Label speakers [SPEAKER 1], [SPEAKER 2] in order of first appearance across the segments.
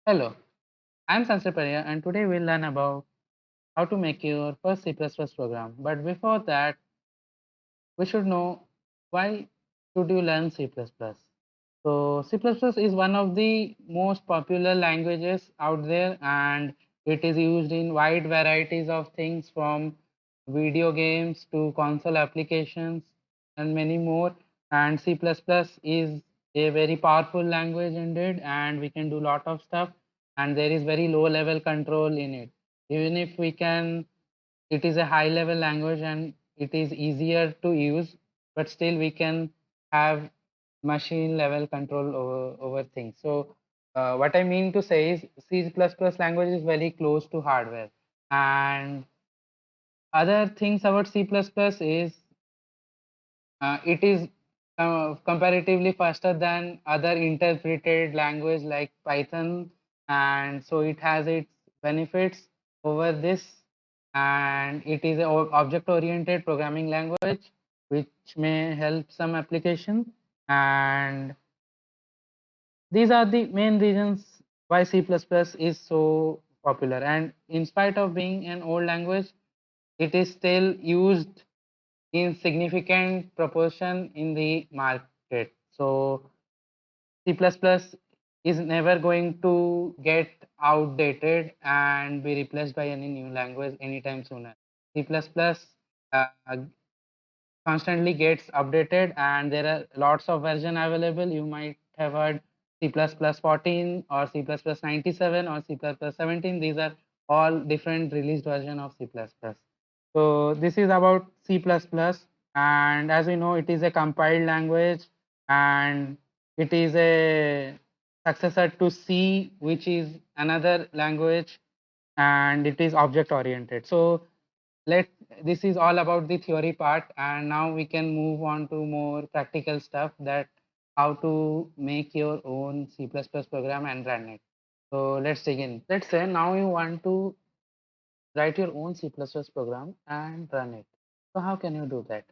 [SPEAKER 1] Hello, I'm Sanskrit Pariya and today we'll learn about how to make your first C++ program. But before that, we should know why should you learn C++. So C++ is one of the most popular languages out there and it is used in wide varieties of things from video games to console applications and many more. And C++ is a very powerful language indeed and we can do lot of stuff and there is very low level control in it. Even if we can, it is a high level language and it is easier to use, but still we can have machine level control over things. So what I mean to say is C++ language is very close to hardware. And other things about C++ is it is comparatively faster than other interpreted language like Python, and so it has its benefits over this. And it is an object-oriented programming language, which may help some application. And these are the main reasons why C++ is so popular. And in spite of being an old language, it is still used in significant proportion in the market. So C++ is never going to get outdated and be replaced by any new language anytime sooner. C++ uh, constantly gets updated and there are lots of version available. You might have heard C++ 14 or C++ 97 or C++ 17. These are all different released version of C++. So this is about C++, and as we know it is a compiled language and it is a successor to C, which is another language, and it is object oriented. So let this is all about the theory part and now we can move on to more practical stuff, that how to make your own C++ program and run it. So let's begin. Let's say now you want to write your own C++ program and run it. So how can you do that?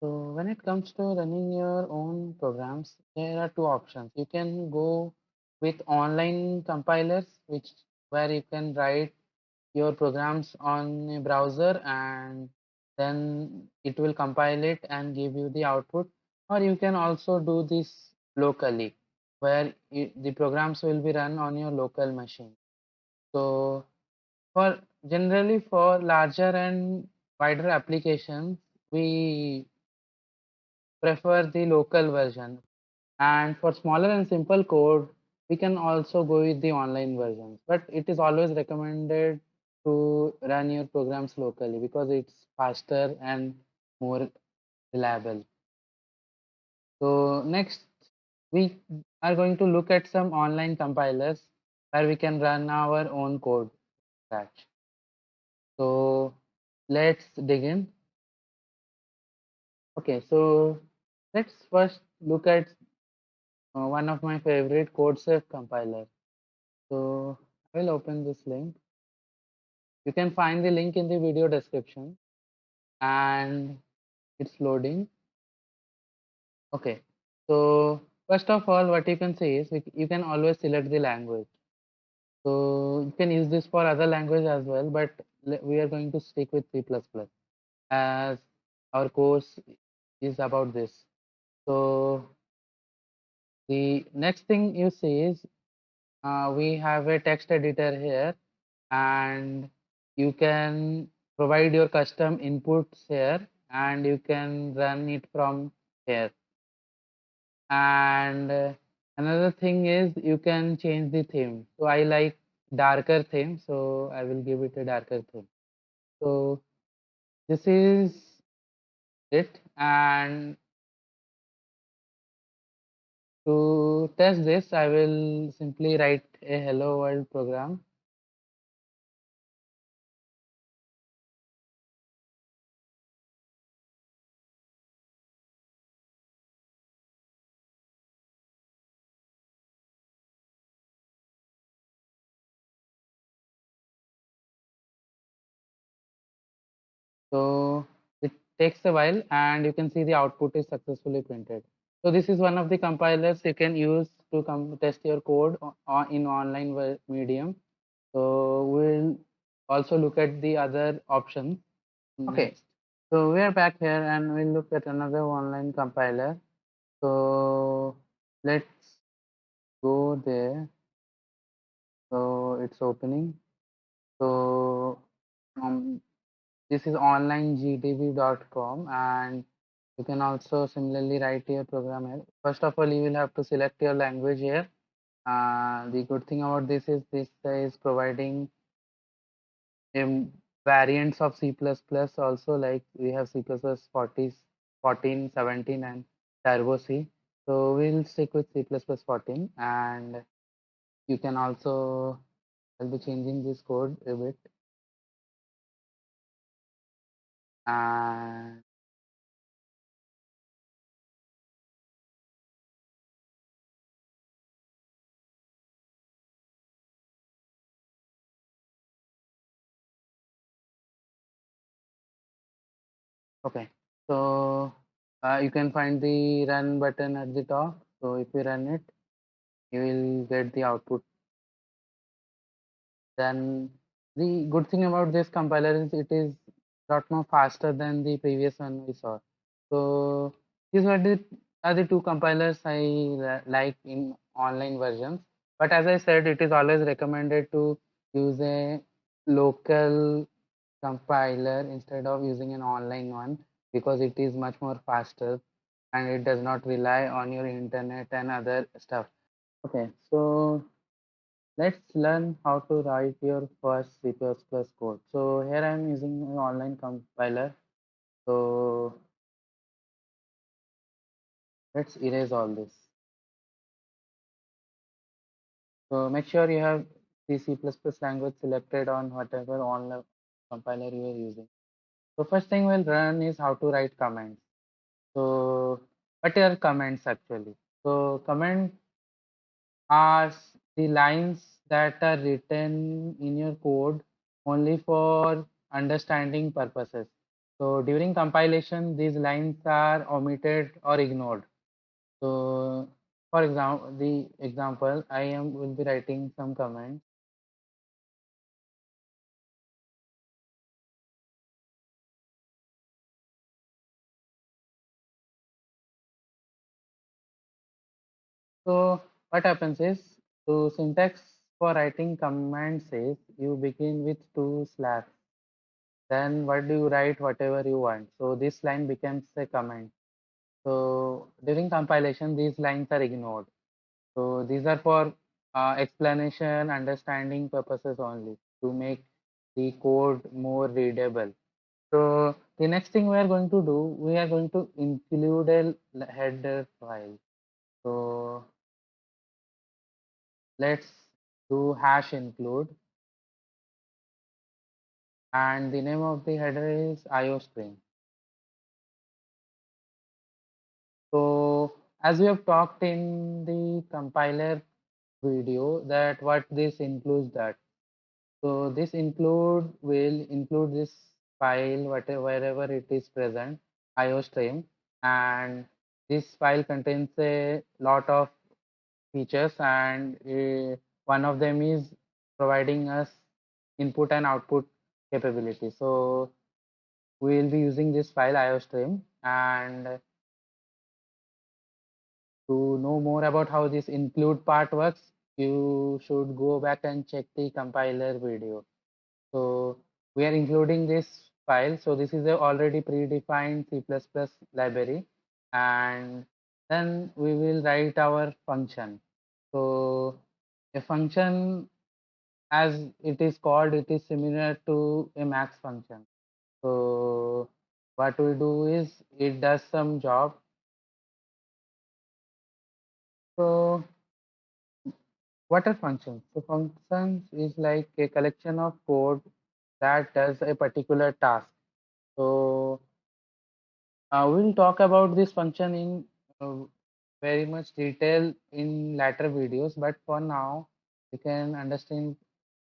[SPEAKER 1] So when it comes to running your own programs, there are two options. You can go with online compilers, which where you can write your programs on a browser and then it will compile it and give you the output. Or you can also do this locally, where the programs will be run on your local machine. So for generally for larger and wider applications, we prefer the local version. And for smaller and simple code, we can also go with the online versions. But it is always recommended to run your programs locally because it's faster and more reliable. So next, we are going to look at some online compilers where we can run our own code scratch. So let's dig in. Okay, so let's first look at one of my favorite CodeSafe compiler. So I will open this link. You can find the link in the video description and it's loading. Okay, so first of all, what you can say is you can always select the language. So you can use this for other language as well, but we are going to stick with C++ as our course is about this. So the next thing you see is we have a text editor here and you can provide your custom inputs here and you can run it from here. And another thing is you can change the theme. So I like darker theme, so I will give it a darker theme. So this is it, and to test this I will simply write a hello world program. So it takes a while and you can see the output is successfully printed. So this is one of the compilers you can use to come test your code in online medium. So we'll also look at the other options next. So we are back here and we'll look at another online compiler. So let's go there. So it's opening. So this is onlinegdb.com, and you can also similarly write your program here. First of all, you will have to select your language here. The good thing about this is providing variants of C++ also, like we have C++ 40, 14, 17 and Turbo C. So we'll stick with C++ 14, and you can also, I'll be changing this code a bit. And okay, so you can find the run button at the top. So if you run it, you will get the output. Then the good thing about this compiler is it is a lot more faster than the previous one we saw. So these are the two compilers I like in online versions. But as I said, it is always recommended to use a local compiler instead of using an online one, because it is much more faster and it does not rely on your internet and other stuff. Okay, so let's learn how to write your first C++ code. So here I am using an online compiler. So let's erase all this. So make sure you have the C++ language selected on whatever online compiler you are using. So first thing we'll run is how to write commands. So what are commands actually? So commands are the lines that are written in your code only for understanding purposes. So during compilation, these lines are omitted or ignored. So for example, I am will be writing some comments. So what happens is, so syntax for writing command says you begin with two slash. Then what do you write? Whatever you want. So this line becomes a command. So during compilation, these lines are ignored. So these are for explanation, understanding purposes only, to make the code more readable. So the next thing we are going to do, we are going to include a header file. So let's do hash include, and the name of the header is iostream. So as we have talked in the compiler video, that what this includes, that so this include will include this file whatever wherever it is present, iostream, and this file contains a lot of features, and one of them is providing us input and output capability. So we will be using this file iostream, and to know more about how this include part works, you should go back and check the compiler video. So we are including this file. So this is a already predefined C++ library, and then we will write our function. So a function, as it is called, it is similar to a max function. So what we do is it does some job. So what are functions? So functions is like a collection of code that does a particular task. So we'll talk about this function in very much detail in later videos, but for now, you can understand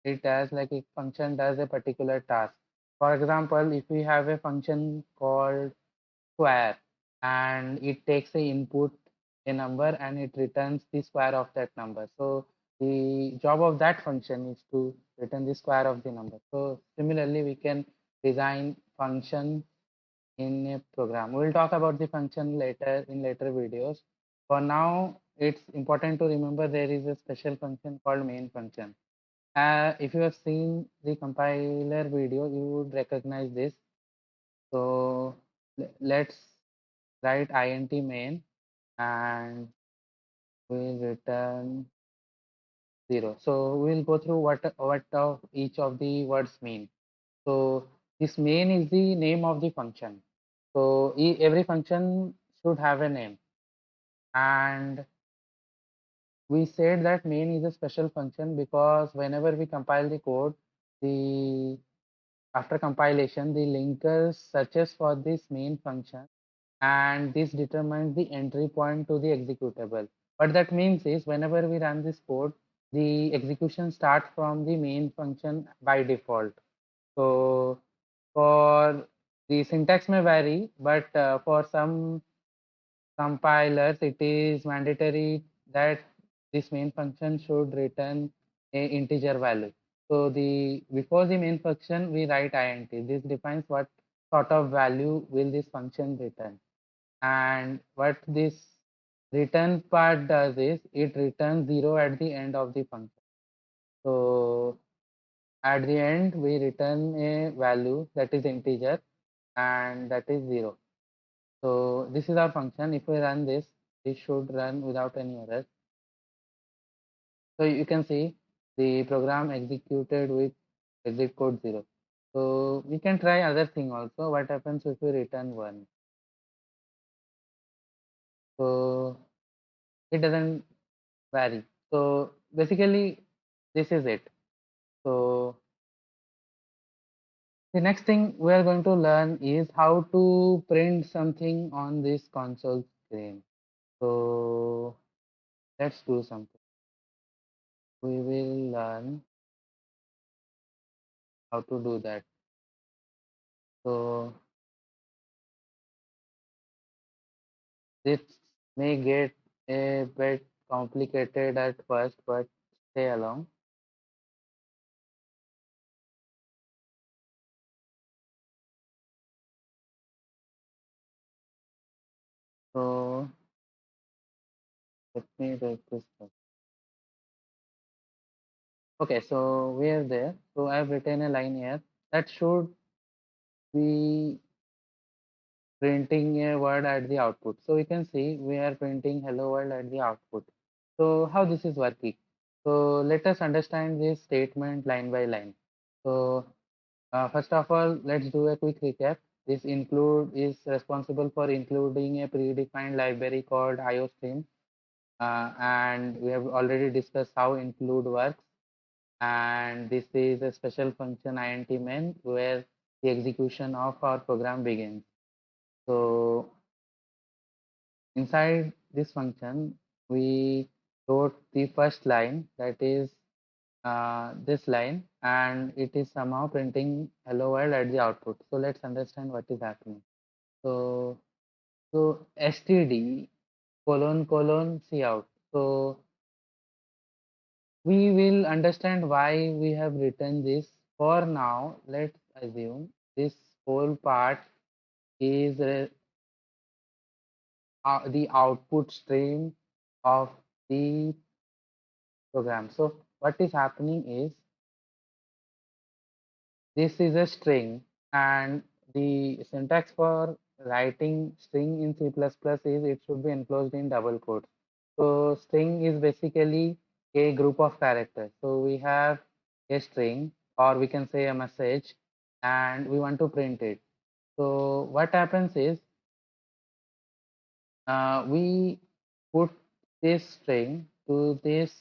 [SPEAKER 1] it as like a function does a particular task. For example, if we have a function called square and it takes a input a number and it returns the square of that number. So the job of that function is to return the square of the number. So similarly, we can design function in a program. We'll talk about the function later in later videos. For now, it's important to remember there is a special function called main function. If you have seen the compiler video, you would recognize this. So let's write int main and we'll return 0. So we'll go through what of each of the words mean. So this main is the name of the function. So every function should have a name, and we said that main is a special function because whenever we compile the code, the after compilation the linker searches for this main function and this determines the entry point to the executable. What that means is whenever we run this code, the execution starts from the main function by default. So for the syntax may vary, but for some compilers, it is mandatory that this main function should return a integer value. So the before the main function, we write int. This defines what sort of value will this function return. And what this return part does is it returns 0 at the end of the function. So at the end, we return a value that is integer and that is 0. So this is our function. If we run this, this should run without any error. So you can see the program executed with exit code 0. So we can try other thing also. What happens if we return 1? So it doesn't vary. So basically this is it. So the next thing we are going to learn is how to print something on this console screen. So let's do something. We will learn how to do that. So this may get a bit complicated at first, but stay along. So let me write this first. Okay, so we are there. So I have written a line here that should be printing a word at the output. So you can see we are printing hello world at the output. So how this is working? So let us understand this statement line by line. So first of all, let's do a quick recap. This include is responsible for including a predefined library called IOStream, and we have already discussed how include works. And this is a special function int main where the execution of our program begins. So inside this function, we wrote the first line, that is this line, and it is somehow printing hello world at the output. So let's understand what is happening. So std colon colon cout. So we will understand why we have written this. For now, let's assume this whole part is the output stream of the program. So what is happening is this is a string, and the syntax for writing string in C++ is it should be enclosed in double quotes. So string is basically a group of characters. So we have a string, or we can say a message, and we want to print it. So what happens is we put this string to this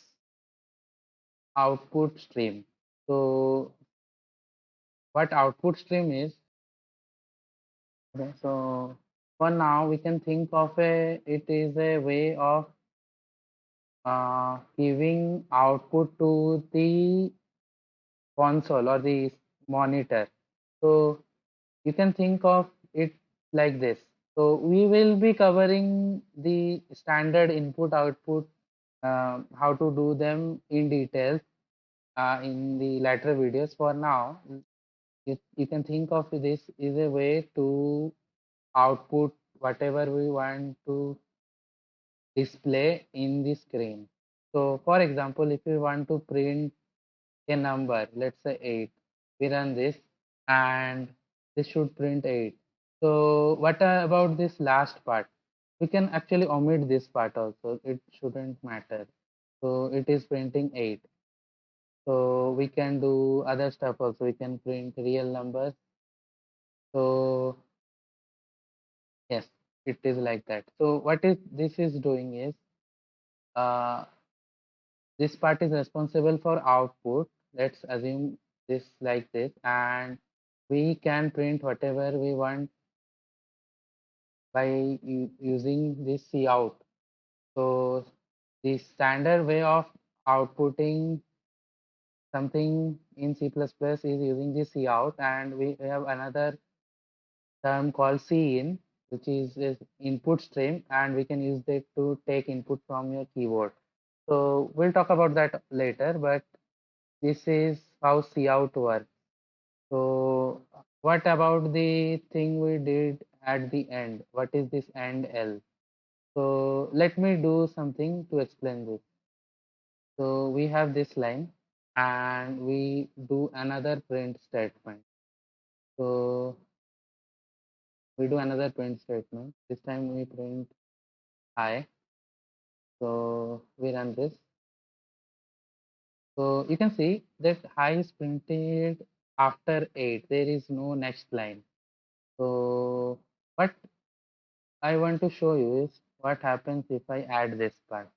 [SPEAKER 1] output stream. So what output stream is, okay, so for now we can think of it is a way of giving output to the console or the monitor. So you can think of it like this. So we will be covering the standard input output, how to do them in detail in the later videos. For now, you can think of this is a way to output whatever we want to display in the screen. So for example, if we want to print a number, let's say 8, we run this and this should print 8. So what about this last part? We can actually omit this part also, it shouldn't matter. So it is printing 8. So we can do other stuff also, we can print real numbers. So yes, it is like that. So what is this is doing is, uh, this part is responsible for output. Let's assume this like this, and we can print whatever we want by using this cout. So the standard way of outputting something in C++ is using the cout, and we have another term called cin, which is input stream, and we can use that to take input from your keyboard. So we'll talk about that later, but this is how cout works. So what about the thing we did at the end? What is this end L? So let me do something to explain this. So we have this line and we do another print statement. So we do another print statement. This time we print I. So we run this. So you can see that high is printed after 8. There is no next line. So what I want to show you is what happens if I add this part.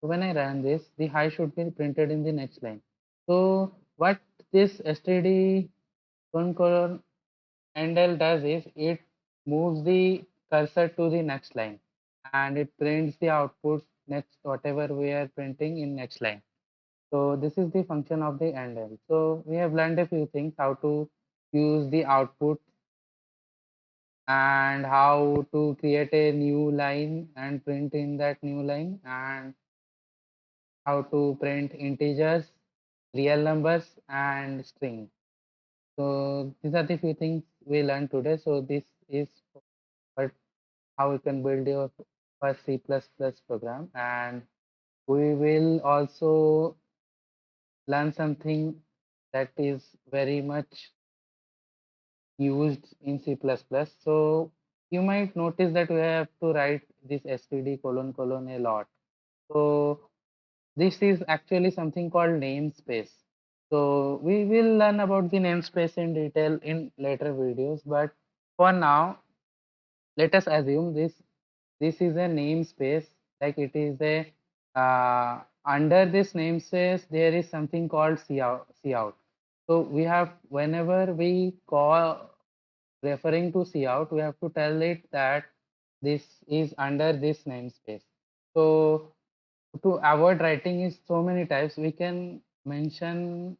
[SPEAKER 1] So when I run this, the high should be printed in the next line. So what this std colon handle does is it moves the cursor to the next line and it prints the output next whatever we are printing in next line. So this is the function of the handle. So we have learned a few things, how to use the output and how to create a new line and print in that new line, and how to print integers, real numbers, and string. So these are the few things we learned today. So this is what how you can build your first C++ program, and we will also learn something that is very much used in C++. So you might notice that we have to write this std colon colon a lot. So this is actually something called namespace. So we will learn about the namespace in detail in later videos, but for now, let us assume this is a namespace, like it is a under this namespace there is something called cout. So we have, whenever we call referring to cout, we have to tell it that this is under this namespace. So to avoid writing is so many types, we can mention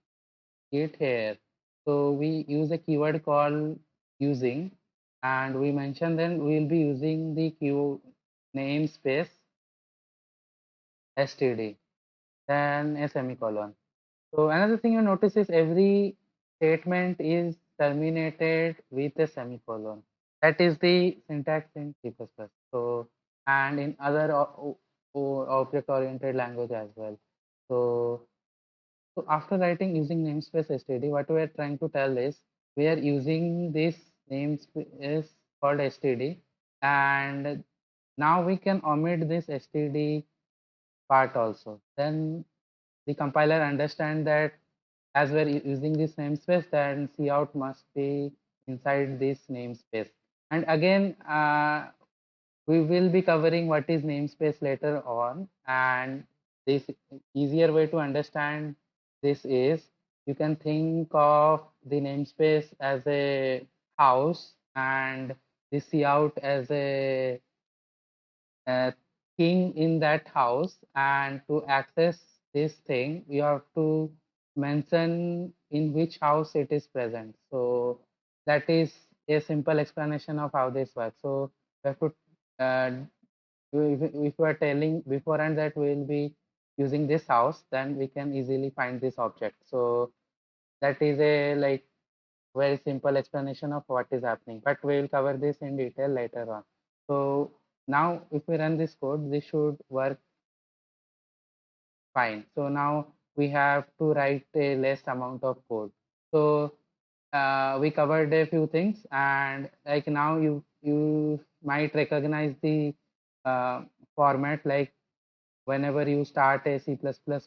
[SPEAKER 1] it here. So we use a keyword called using, and we mention then we will be using the keyword namespace std, then a semicolon. So another thing you notice is every statement is terminated with a semicolon. That is the syntax in C++. So and in other object-oriented language as well. So so after writing using namespace std, what we are trying to tell is we are using this namespace called std, and now we can omit this std part also. Then the compiler understand that as we're using this namespace, then cout must be inside this namespace. And again, we will be covering what is namespace later on, and this easier way to understand this is you can think of the namespace as a house and the cout as a king in that house, and to access this thing you have to mention in which house it is present. So that is a simple explanation of how this works. So we have to uh, if we are telling beforehand that we will be using this house, then we can easily find this object. So that is a like very simple explanation of what is happening, but we will cover this in detail later on. So now if we run this code, this should work fine. So now we have to write a less amount of code. So we covered a few things, and like now you might recognize the uh, format. Like whenever you start a C++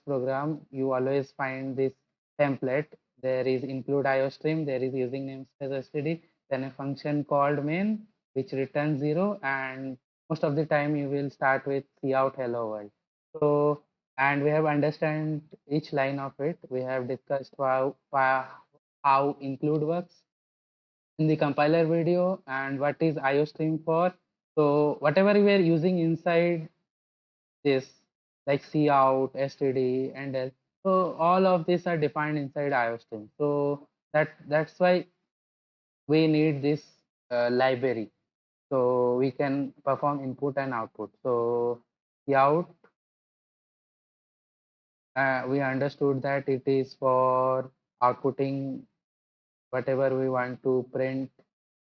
[SPEAKER 1] program, you always find this template. There is include IOStream, there is using namespace std, then a function called main which returns 0, and most of the time you will start with cout hello world. So and we have understand each line of it. We have discussed how include works in the compiler video and what is IOStream for. So whatever we are using inside this, like cout, std, and else. So all of these are defined inside IOStream. So that's why we need this library. So we can perform input and output. So cout, we understood that it is for outputting whatever we want to print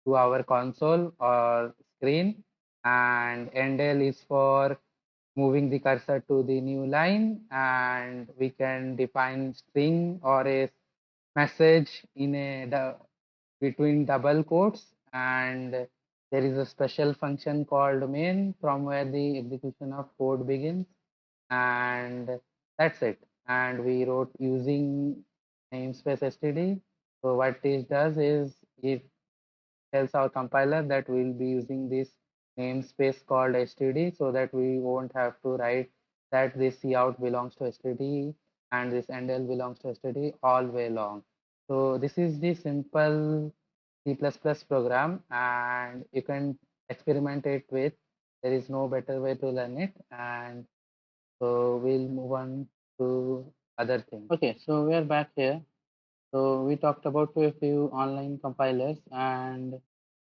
[SPEAKER 1] to our console or screen, and endl is for moving the cursor to the new line, and we can define string or a message in between double quotes, and there is a special function called main from where the execution of code begins, and that's it. And we wrote using namespace std. So what it does is it tells our compiler that we'll be using this namespace called std, so that we won't have to write that this cout belongs to std and this endl belongs to std all way long. So this is the simple C++ program, and you can experiment it with. There is no better way to learn it, and so we'll move on to other things. Okay, so we are back here. So we talked about a few online compilers, and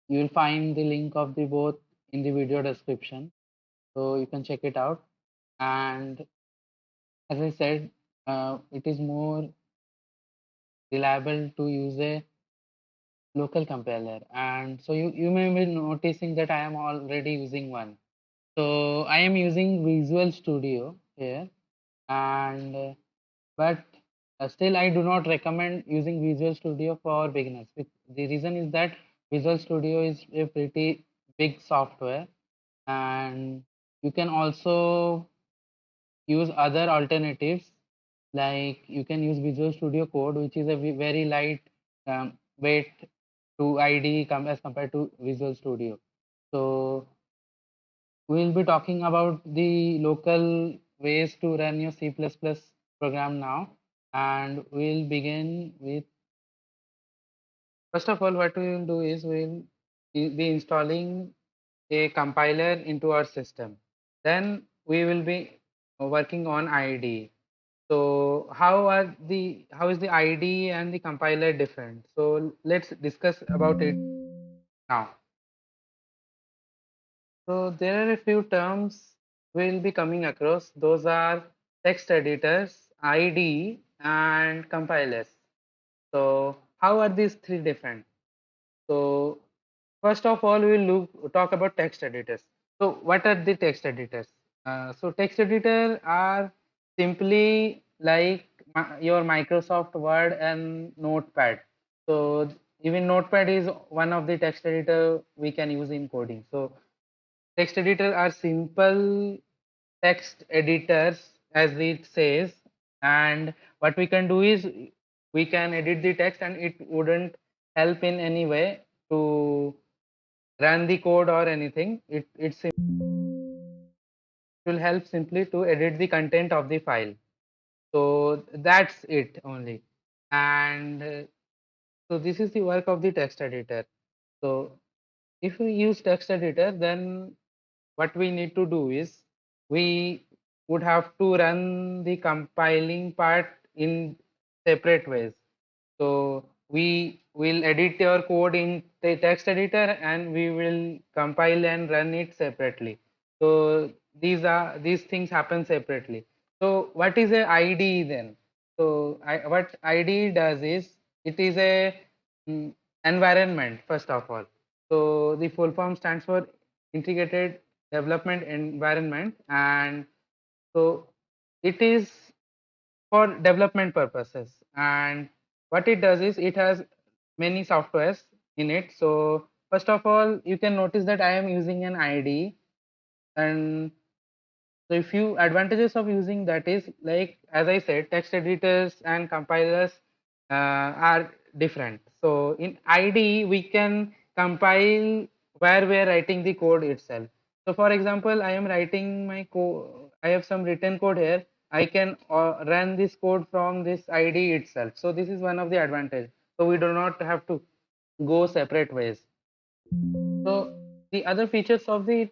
[SPEAKER 1] you will find the link of the both in the video description, so you can check it out. And as I said, it is more reliable to use a local compiler. And so you may be noticing that I am already using one. So I am using Visual Studio here, and but still I do not recommend using Visual Studio for beginners. The reason is that Visual Studio is a pretty big software, and you can also use other alternatives, like you can use Visual Studio Code, which is a very light weight to IDE as compared to Visual Studio. So we'll be talking about the local ways to run your C++ program now, and we'll begin with, first of all, what we will do is we'll be installing a compiler into our system. Then we will be working on IDE. So how is the IDE and the compiler different? So let's discuss about it now. So there are a few terms we'll be coming across. Those are text editors, IDE, and compilers. So how are these three different? So first of all, we'll talk about text editors. So what are the text editors? So text editor are simply like your Microsoft Word and Notepad. So even Notepad is one of the text editor we can use in coding. So text editor are simple text editors, as it says, and what we can do is we can edit the text, and it wouldn't help in any way to run the code or anything. It will help simply to edit the content of the file. So that's it only. And so this is the work of the text editor. So if we use text editor, then what we need to do is we would have to run the compiling part in separate ways. So we will edit your code in the text editor and we will compile and run it separately. So these things happen separately. So what is a IDE then? So what IDE does is it is a mm, environment first of all. So the full form stands for Integrated Development Environment, and so it is for development purposes. And what it does is it has many softwares in it. So first of all, you can notice that I am using an IDE. And so a few advantages of using that is, like as I said, text editors and compilers are different. So in IDE we can compile where we are writing the code itself. So for example, I am writing my code, I have some written code here. I can run this code from this IDE itself. So this is one of the advantage. So we do not have to go separate ways. So the other features of the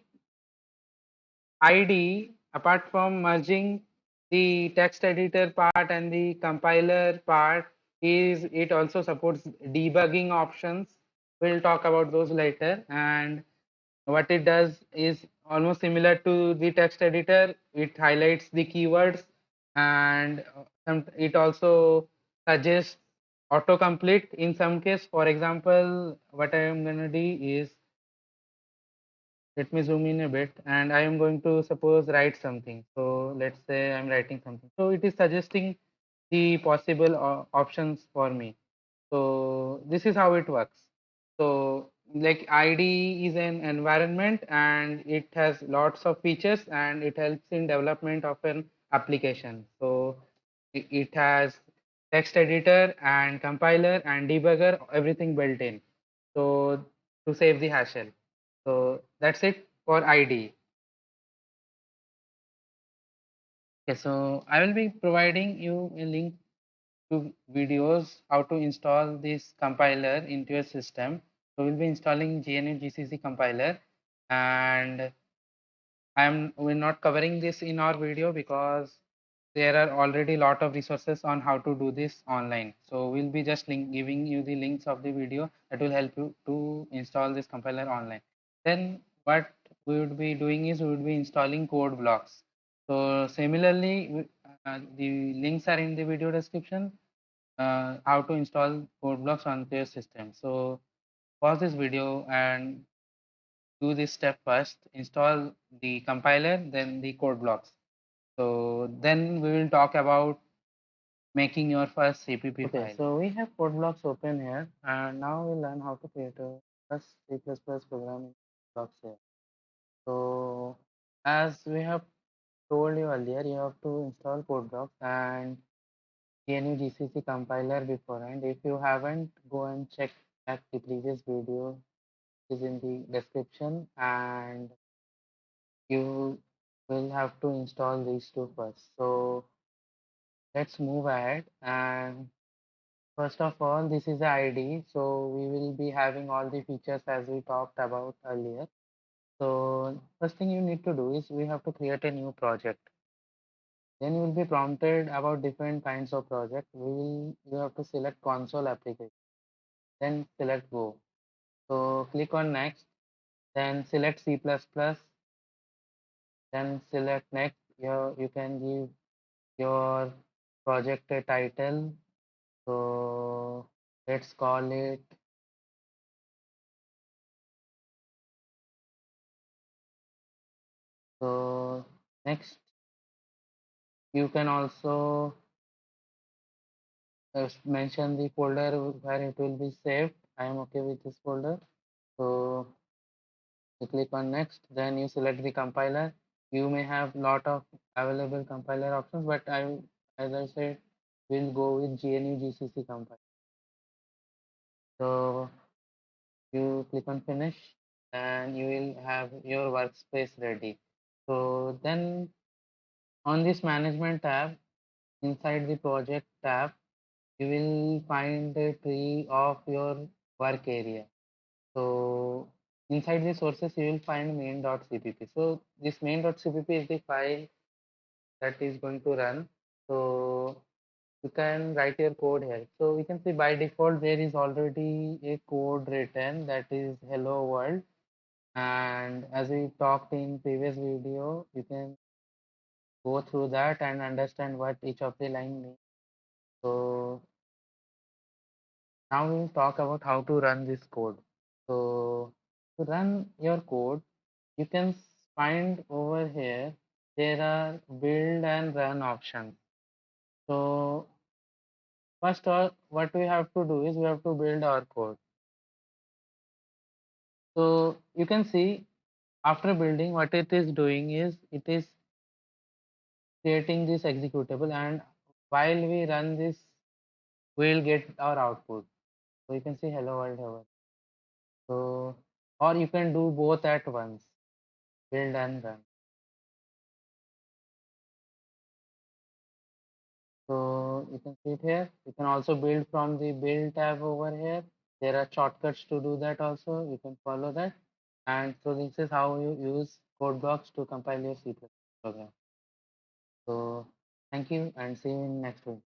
[SPEAKER 1] IDE, apart from merging the text editor part and the compiler part, is it also supports debugging options. We'll talk about those later. And what it does is almost similar to the text editor. It highlights the keywords, and it also suggests autocomplete in some case. For example, what I am going to do is, let me zoom in a bit, and I am going to suppose write something. So let's say I'm writing something. So it is suggesting the possible options for me. So this is how it works. So like IDE is an environment and it has lots of features and it helps in development of an application. So it has text editor and compiler and debugger, everything built in. So to save the hassle. So that's it for ID. Okay, so I will be providing you a link to videos how to install this compiler into your system. So we'll be installing GNU GCC compiler, and we're not covering this in our video because there are already a lot of resources on how to do this online. So we'll be just giving you the links of the video that will help you to install this compiler online. Then what we would be doing is we would be installing code blocks. So similarly, the links are in the video description, how to install code blocks onto your system. So pause this video and do this step first. Install the compiler, then the code blocks. So then we will talk about making your first CPP file. Okay, so we have code blocks open here, and now we'll learn how to create a first C++ program in blocks here. So as we have told you earlier, you have to install code blocks and GNU GCC compiler beforehand. If you haven't, go and check back the previous video is in the description, and you will have to install these two first. So let's move ahead. And first of all, this is the ID. So we will be having all the features as we talked about earlier. So first thing you need to do is we have to create a new project. Then you will be prompted about different kinds of project. You have to select console application. Then select go. So click on next. Then select C++. Then select next. You can give your project a title. So let's call it, so next you can also mention the folder where it will be saved. I am okay with this folder. So you click on next, then you select the compiler. You may have lot of available compiler options, but as I said, we'll go with GNU GCC compiler. So you click on finish and you will have your workspace ready. So then on this management tab, inside the project tab, you will find the tree of your work area. So inside the sources, you will find main.cpp. So this main.cpp is the file that is going to run. So you can write your code here. So we can see by default there is already a code written that is hello world. And as we talked in previous video, you can go through that and understand what each of the line means. So now we'll talk about how to run this code. So to run your code, you can find over here there are build and run options. So first all, what we have to do is we have to build our code. So you can see after building, what it is doing is it is creating this executable, and while we run this, we'll get our output. So you can see hello world here. So or you can do both at once, build and run. So you can see it here. You can also build from the build tab over here. There are shortcuts to do that also. You can follow that. And so this is how you use code blocks to compile your C++ program. So thank you and see you in next video.